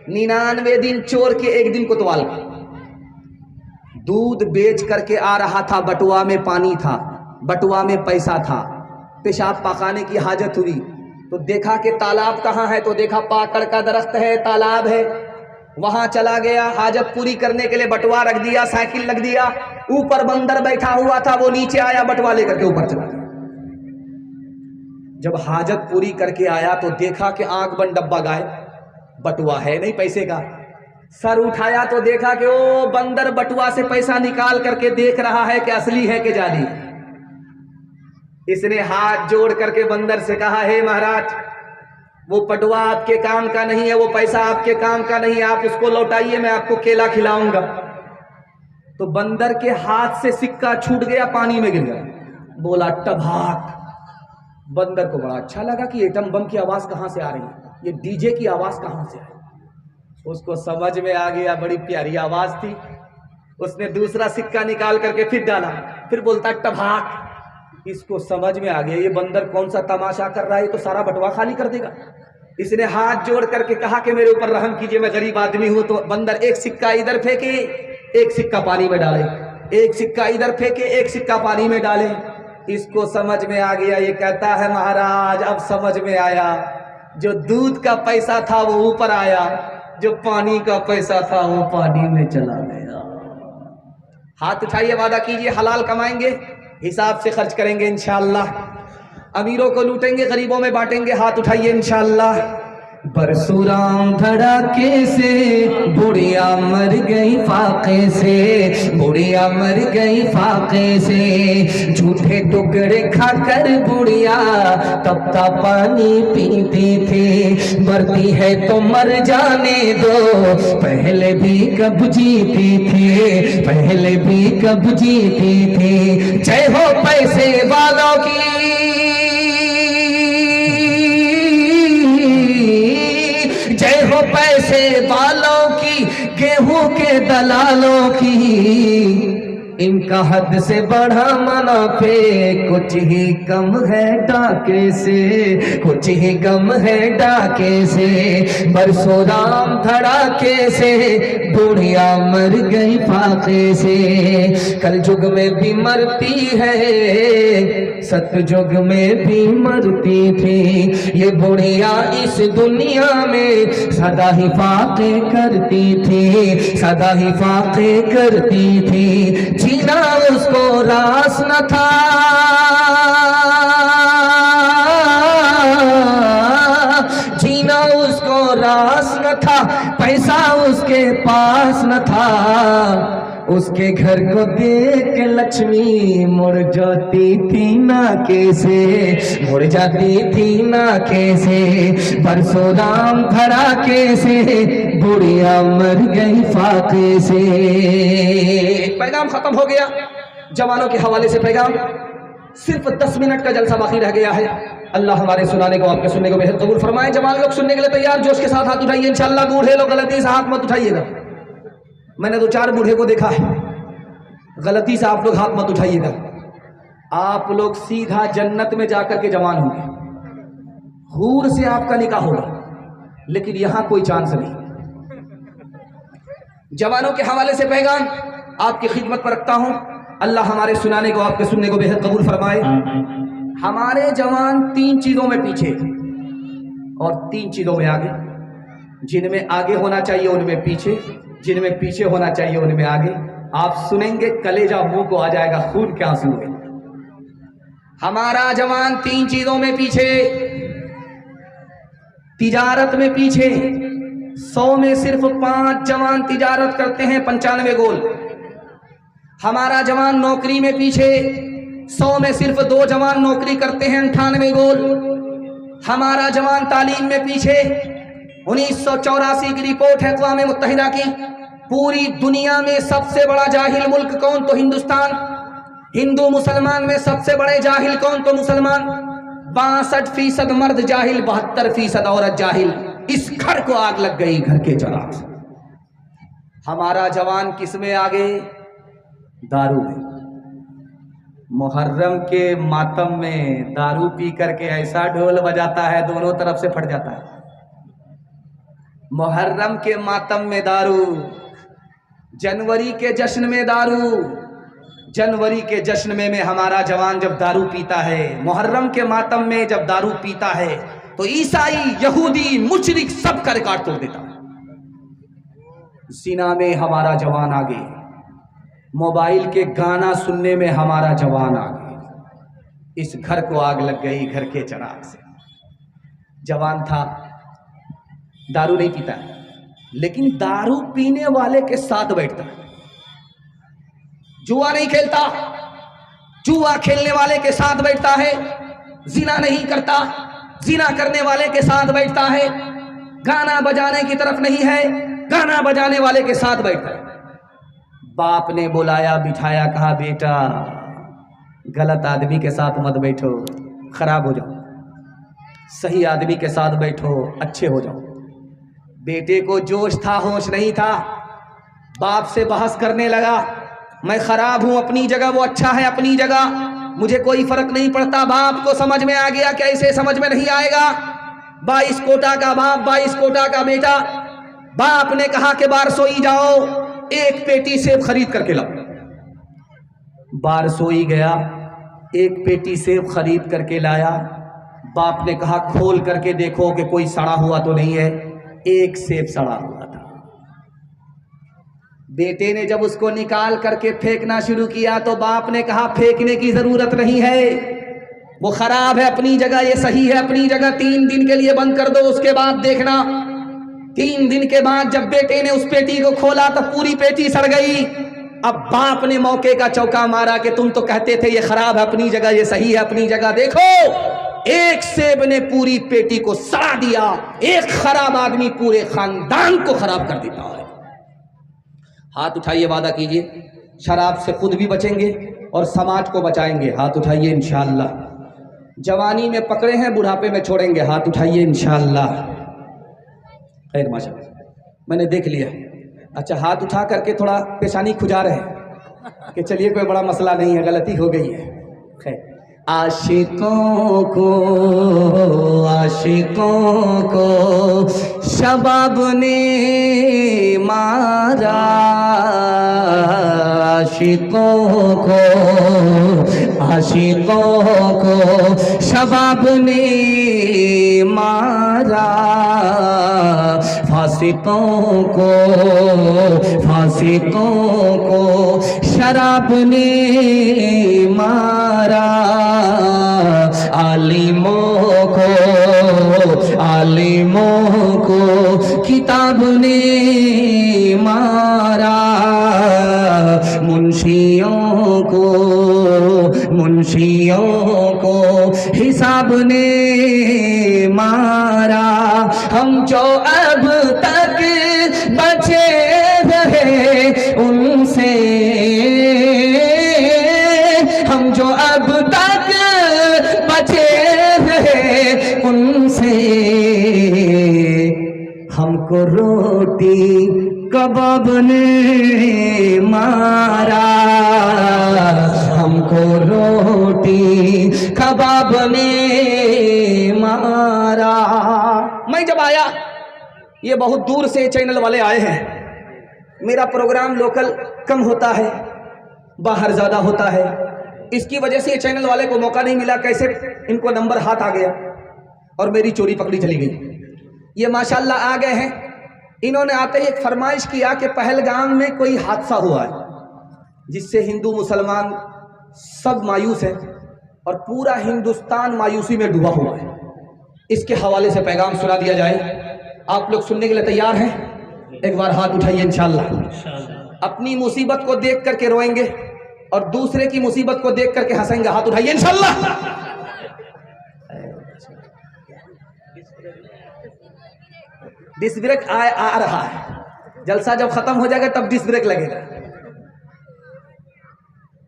Speaker 1: 99 दिन चोर के 1 दिन कोतवाल का। दूध बेच करके आ रहा था, बटुआ में पानी था, बटुआ में पैसा था। पेशाब पकाने की हाजत हुई तो देखा कि तालाब कहाँ है, तो देखा पाकड़ का दरख्त है, तालाब है, वहां चला गया। हाजत पूरी करने के लिए बटुआ रख दिया, साइकिल रख दिया, ऊपर बंदर बैठा हुआ था, वो नीचे आया, बटुआ लेकर के ऊपर चला गया। जब हाजत पूरी करके आया तो देखा कि आंख बंद डब्बा गायब, बटुआ है नहीं पैसे का। सर उठाया तो देखा कि ओ बंदर बटुआ से पैसा निकाल करके देख रहा है कि असली है कि जाली। इसने हाथ जोड़ करके बंदर से कहा, हे महाराज, वो बटुआ आपके काम का नहीं है, वो पैसा आपके काम का नहीं है, आप उसको लौटाइए, मैं आपको केला खिलाऊंगा। तो बंदर के हाथ से सिक्का छूट गया, पानी में गिर गया। बोला टभाक। बंदर को बड़ा अच्छा लगा कि एटम बम की आवाज कहां से आ रही है, ये डीजे की आवाज कहां से आई। उसको समझ में आ गया, बड़ी प्यारी आवाज थी। उसने दूसरा सिक्का निकाल करके फिर डाला, फिर बोलता टभाक। इसको समझ में आ गया ये बंदर कौन सा तमाशा कर रहा है, तो सारा बटुआ खाली कर देगा। इसने हाथ जोड़ करके कहा कि मेरे ऊपर रहम कीजिए, मैं गरीब आदमी हूं। तो बंदर 1 सिक्का इधर फेंके, 1 सिक्का पानी में डाले, 1 सिक्का इधर फेंके, 1 सिक्का पानी में डाले। इसको समझ में आ गया। ये कहता है महाराज अब समझ में आया, जो दूध का पैसा था वो ऊपर आया, जो पानी का पैसा था वो पानी में चला गया। हाथ उठाइए, वादा कीजिए हलाल कमाएंगे, हिसाब से खर्च करेंगे इंशाअल्लाह। अमीरों को लूटेंगे, गरीबों में बांटेंगे, हाथ उठाइए इंशाअल्लाह। परशुराम धड़ाके से बुढ़िया मर गई फाके से, बुढ़िया मर गई फाके से। झूठे टुकड़े खाकर बुढ़िया तपता पानी पीती थी। मरती है तो मर जाने दो, पहले भी कब जीती थी, पहले भी कब जीती थी। जय हो पैसे वालों की, जय हो पैसे वालों की, गेहूं के दलालों की। इनका हद से बढ़ा मुनाफे, कुछ ही कम है डाके से, कुछ ही कम है डाके से। परशुराम धड़ाके से बुढ़िया मर गई फाके से। कल युग में भी मरती है, सतयुग में भी मरती थी। ये बुढ़िया इस दुनिया में सदा ही फाके करती थी, सदा ही फाके करती थी। जीना उसको रास न था, जीना उसको रास न था, पैसा उसके पास न था। उसके घर को देख के लक्ष्मी मुड़ जाती थी नाके से, मुड़ जाती थी नाके से। परशुराम धड़ाके से बुढ़िया मर गई फाके से। पैगाम खत्म हो गया। जवानों के हवाले से पैगाम, सिर्फ 10 मिनट का जलसा बाकी रह गया है। अल्लाह हमारे सुनाने को आपके सुनने को बेहद कबूल फरमाए। जवान लोग सुनने के लिए तैयार, जोश के साथ हाथ उठाइए इंशाअल्लाह। बूढ़े लोग गलती से हाथ मत उठाइएगा, मैंने 2-4 बूढ़े को देखा है, गलती से आप लोग हाथ मत उठाइएगा। आप लोग सीधा जन्नत में जाकर के जवान होंगे, हूर से आपका निकाह होगा, लेकिन यहां कोई चांस नहीं। जवानों के हवाले से पैगाम आपकी खिदमत पर रखता हूं। अल्लाह हमारे सुनाने को आपके सुनने को बेहद कबूल फरमाए। हमारे जवान 3 चीजों में पीछे और 3 चीजों में आगे। जिनमें आगे होना चाहिए उनमें पीछे, जिनमें पीछे होना चाहिए उनमें आगे। आप सुनेंगे कलेजा मुंह को आ जाएगा, खून के आंसू है। हमारा जवान 3 चीजों में पीछे। तिजारत में पीछे, 100 में सिर्फ 5 जवान तिजारत करते हैं, 95 गोल। हमारा जवान नौकरी में पीछे, 100 में सिर्फ 2 जवान नौकरी करते हैं, 98 गोल। हमारा जवान तालीम में पीछे, 1984 की रिपोर्ट है अक़वाम मुत्तहिदा की, पूरी दुनिया में सबसे बड़ा जाहिल मुल्क कौन? तो हिंदुस्तान। हिंदू मुसलमान में सबसे बड़े जाहिल कौन? तो मुसलमान। 62% मर्द जाहिल, 72% औरत जाहिल। इस घर को आग लग गई, घर के चराग से। हमारा जवान किस में आगे? दारू में। मुहर्रम के मातम में दारू पी करके ऐसा ढोल बजाता है, दोनों तरफ से फट जाता है। मुहर्रम के मातम में दारू, जनवरी के जश्न में दारू। जनवरी के जश्न में हमारा जवान जब दारू पीता है, मुहर्रम के मातम में जब दारू पीता है, तो ईसाई, यहूदी, मुशरिक सबका रिकॉर्ड तोड़ देता है। ज़िना में हमारा जवान आगे, मोबाइल के गाना सुनने में हमारा जवान आगे। इस घर को आग लग गई, घर के चराग से। जवान था, दारू नहीं पीता है, लेकिन दारू पीने वाले के साथ बैठता है। जुआ नहीं खेलता, जुआ खेलने वाले के साथ बैठता है। जिना नहीं करता, जिना करने वाले के साथ बैठता है। गाना बजाने की तरफ नहीं है, गाना बजाने वाले के साथ बैठता है। बाप ने बुलाया, बिठाया, कहा बेटा गलत आदमी के साथ मत बैठो, खराब हो जाओ, सही आदमी के साथ बैठो, अच्छे हो जाओ। बेटे को जोश था, होश नहीं था। बाप से बहस करने लगा, मैं खराब हूं अपनी जगह, वो अच्छा है अपनी जगह, मुझे कोई फर्क नहीं पड़ता। बाप को समझ में आ गया, कैसे समझ में नहीं आएगा? 22 कोटा का बाप, 22 कोटा का बेटा। बाप ने कहा कि बारसोई जाओ, एक पेटी सेब खरीद करके लाओ। बारसोई गया, एक पेटी सेब खरीद करके लाया। बाप ने कहा खोल करके देखो कि कोई सड़ा हुआ तो नहीं है। एक सेब सड़ा हुआ था। बेटे ने जब उसको निकाल करके फेंकना शुरू किया तो बाप ने कहा फेंकने की जरूरत नहीं है, वो खराब है अपनी जगह, ये सही है अपनी जगह। 3 दिन के लिए बंद कर दो, उसके बाद देखना 3 दिन के बाद जब बेटे ने उस पेटी को खोला तो पूरी पेटी सड़ गई। अब बाप ने मौके का चौका मारा कि तुम तो कहते थे ये खराब है अपनी जगह, ये सही है अपनी जगह। देखो, एक सेब ने पूरी पेटी को सड़ा दिया। एक खराब आदमी पूरे खानदान को खराब कर देता है। हाथ उठाइए, वादा कीजिए शराब से खुद भी बचेंगे और समाज को बचाएंगे। हाथ उठाइए इंशाअल्लाह। जवानी में पकड़े हैं, बुढ़ापे में छोड़ेंगे। हाथ उठाइए इंशाअल्लाह। खैर माशाअल्लाह, मैंने देख लिया। अच्छा, हाथ उठा करके थोड़ा पेशानी खुजा रहे हैं कि चलिए कोई बड़ा मसला नहीं है, गलती हो गई है। खैर, आशिकों को शबाब ने मारा, आशिकों को शबाब ने मारा, फासिकों को शराब ने मारा, आलिमों को किताब ने मारा, मुंशियों को हिसाब ने मारा। हम जो अब तक बचे रहे उनसे, हम जो अब तक बचे रहे उनसे, हमको रोटी कबाब ने मारा, हमको रोटी कबाब ने मारा। मैं जब आया, ये बहुत दूर से चैनल वाले आए हैं। मेरा प्रोग्राम लोकल कम होता है, बाहर ज़्यादा होता है, इसकी वजह से ये चैनल वाले को मौका नहीं मिला। कैसे इनको नंबर हाथ आ गया और मेरी चोरी पकड़ी चली गई। ये माशाल्लाह आ गए हैं। इन्होंने आते ही एक फरमाइश किया कि पहलगाम में कोई हादसा हुआ है जिससे हिंदू मुसलमान सब मायूस हैं और पूरा हिंदुस्तान मायूसी में डूबा हुआ है। इसके हवाले से पैगाम सुना दिया जाए। आप लोग सुनने के लिए तैयार हैं? एक बार हाथ उठाइए इंशाअल्लाह। अपनी मुसीबत को देख करके रोएंगे और दूसरे की मुसीबत को देख करके हंसेंगे। हाथ उठाइए इंशाअल्लाह। डिस्क ब्रेक आ रहा है। जलसा जब खत्म हो जाएगा तब डिस्क ब्रेक लगेगा।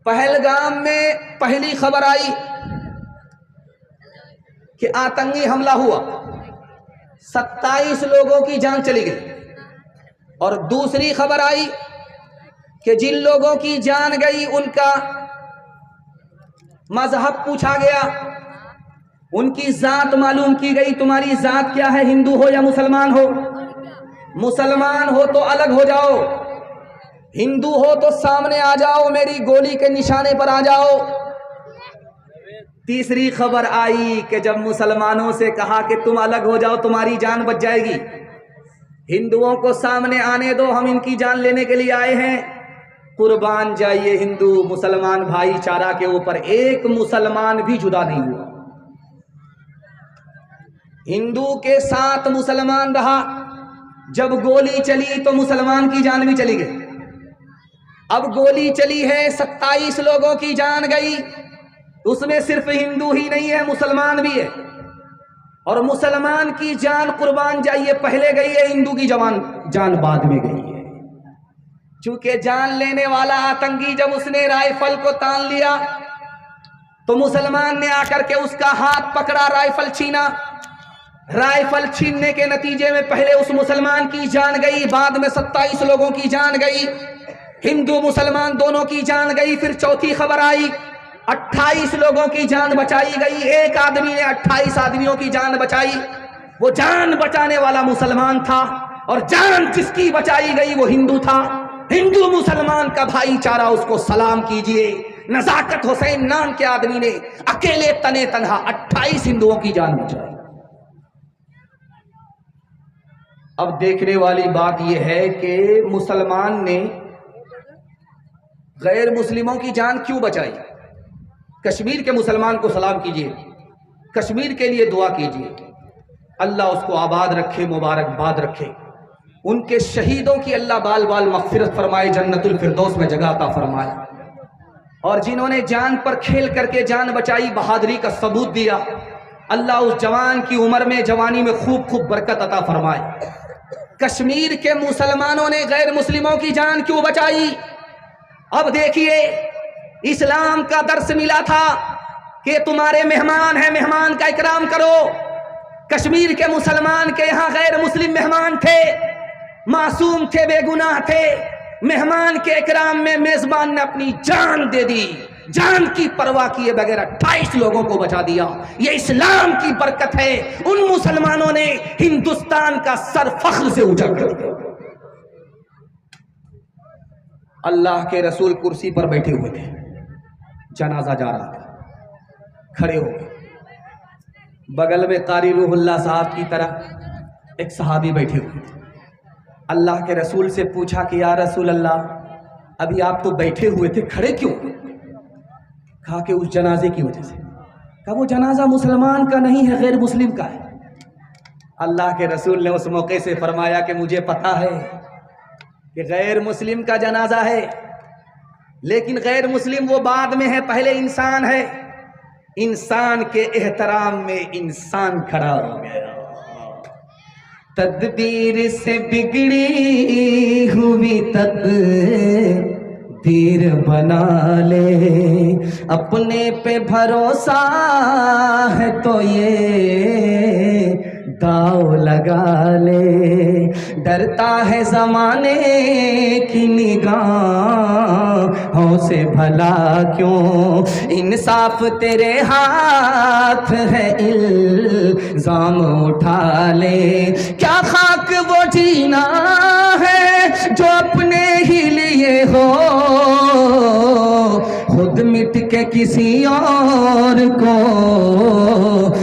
Speaker 1: पहलगाम में पहली खबर आई कि आतंकी हमला हुआ, 27 लोगों की जान चली गई। और दूसरी खबर आई कि जिन लोगों की जान गई उनका मजहब पूछा गया, उनकी जात मालूम की गई। तुम्हारी जात क्या है, हिंदू हो या मुसलमान हो? मुसलमान हो तो अलग हो जाओ, हिंदू हो तो सामने आ जाओ, मेरी गोली के निशाने पर आ जाओ। तीसरी खबर आई कि जब मुसलमानों से कहा कि तुम अलग हो जाओ, तुम्हारी जान बच जाएगी, हिंदुओं को सामने आने दो, हम इनकी जान लेने के लिए आए हैं, कुर्बान जाइए हिंदू मुसलमान भाईचारा के ऊपर। एक मुसलमान भी जुदा नहीं हुआ, हिंदू के साथ मुसलमान रहा। जब गोली चली तो मुसलमान की जान भी चली गई। अब गोली चली है, 27 लोगों की जान गई। उसमें सिर्फ हिंदू ही नहीं है, मुसलमान भी है। और मुसलमान की जान कुर्बान जाइए पहले गई है, हिंदू की जान बाद में गई है। चूंकि जान लेने वाला आतंकी जब उसने राइफल को तान लिया तो मुसलमान ने आकर के उसका हाथ पकड़ा, राइफल छीना। राइफल छीनने के नतीजे में पहले उस मुसलमान की जान गई, बाद में 27 लोगों की जान गई, हिंदू मुसलमान दोनों की जान गई। फिर चौथी खबर आई, 28 लोगों की जान बचाई गई। एक आदमी ने 28 आदमियों की जान बचाई। वो जान बचाने वाला मुसलमान था और जान जिसकी बचाई गई वो हिंदू था। हिंदू मुसलमान का भाईचारा, उसको सलाम कीजिए। नजाकत हुसैन नाम के आदमी ने अकेले तने तनहा 28 हिंदुओं की जान बचाई। अब देखने वाली बात यह है कि मुसलमान ने गैर मुस्लिमों की जान क्यों बचाई? कश्मीर के मुसलमान को सलाम कीजिए, कश्मीर के लिए दुआ कीजिए, अल्लाह उसको आबाद रखे, मुबारकबाद रखे। उनके शहीदों की अल्लाह बाल बाल मग़फ़िरत फरमाए, जन्नतुल फिरदौस में जगह अता फरमाए। और जिन्होंने जान पर खेल करके जान बचाई, बहादुरी का सबूत दिया, अल्लाह उस जवान की उम्र में, जवानी में खूब खूब बरकत अता फरमाए। कश्मीर के मुसलमानों ने गैर मुस्लिमों की जान क्यों बचाई? अब देखिए, इस्लाम का दर्स मिला था कि तुम्हारे मेहमान हैं, मेहमान का इकराम करो। कश्मीर के मुसलमान के यहाँ गैर मुस्लिम मेहमान थे, मासूम थे, बेगुनाह थे। मेहमान के इकराम में मेजबान ने अपनी जान दे दी, जान की परवाह किए बगैर 28 लोगों को बचा दिया। ये इस्लाम की बरकत है। उन मुसलमानों ने हिंदुस्तान का सर फख्र से ऊंचा कर दिया। अल्लाह के रसूल कुर्सी पर बैठे हुए थे, जनाजा जा रहा था, खड़े हो गए। बगल में कारी रूहुल्लाह साहब की तरह एक सहाबी बैठे हुए थे। अल्लाह के रसूल से पूछा कि या रसूल अल्लाह, अभी आप तो बैठे हुए थे, खड़े क्यों? कहा कि उस जनाजे की वजह से। कहा वो जनाजा मुसलमान का नहीं है, गैर मुस्लिम का है। अल्लाह के रसूल ने उस मौके से फरमाया कि मुझे पता है कि गैर मुस्लिम का जनाजा है, लेकिन गैर मुस्लिम वो बाद में है, पहले इंसान है। इंसान के एहतराम में इंसान खड़ा हो गया। तदबीर से बिगड़ी हुई तकदीर बना ले, अपने पे भरोसा है तो ये दाव लगा ले। डरता है ज़माने की निगाहों से भला क्यों, इंसाफ तेरे हाथ है, इल्जाम उठा ले। क्या खाक वो जीना है जो अपने ही लिए हो, खुद मिट के किसी और को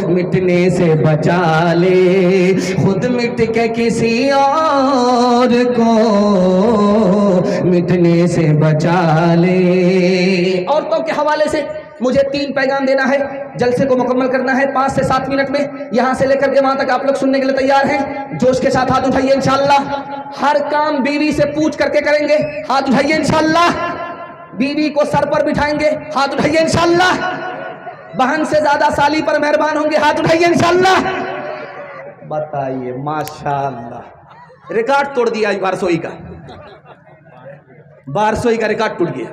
Speaker 1: मिटने से बचा ले, खुद मिट के किसी और को मिटने से बचा ले। औरतों के हवाले से मुझे 3 पैगाम देना है, जलसे को मुकम्मल करना है 5 से 7 मिनट में। यहां से लेकर के वहां तक आप लोग सुनने के लिए तैयार हैं? जोश के साथ हाथ उठाइए इंशाअल्लाह। हर काम बीवी से पूछ करके करेंगे, हाथ उठाइए इंशाअल्लाह। बीवी को सर पर बिठाएंगे, हाथ उठाइए इंशाअल्लाह। बहन से ज्यादा साली पर मेहरबान होंगे, हाथ उठाइए इंशाअल्लाह। बताइए, माशाअल्लाह, रिकॉर्ड तोड़ दिया आज बारसोई का, बारसोई का रिकॉर्ड टूट गया।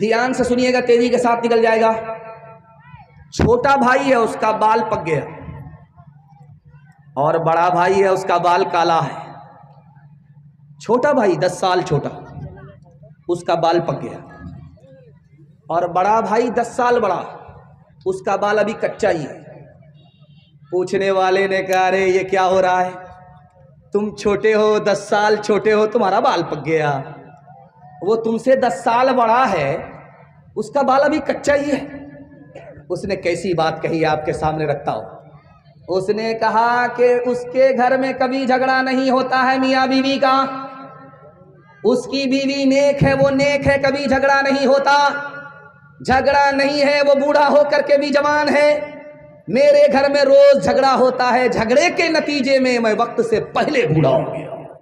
Speaker 1: ध्यान से सुनिएगा, तेजी के साथ निकल जाएगा। छोटा भाई है, उसका बाल पक गया, और बड़ा भाई है, उसका बाल काला है। छोटा भाई 10 साल छोटा, उसका बाल पक गया, और बड़ा भाई 10 साल बड़ा, उसका बाल अभी कच्चा ही है। पूछने वाले ने कहा, अरे ये क्या हो रहा है? तुम छोटे हो, 10 साल छोटे हो, तुम्हारा बाल पक गया। वो तुमसे 10 साल बड़ा है, उसका बाल अभी कच्चा ही है। उसने कैसी बात कही, आपके सामने रखता हो। उसने कहा कि उसके घर में कभी झगड़ा नहीं होता है मियाँ बीवी का, उसकी बीवी नेक है, वो नेक है, कभी झगड़ा नहीं होता। झगड़ा नहीं है, वो बूढ़ा होकर के भी जवान है। मेरे घर में रोज झगड़ा होता है, झगड़े के नतीजे में मैं वक्त से पहले बूढ़ा हो गया।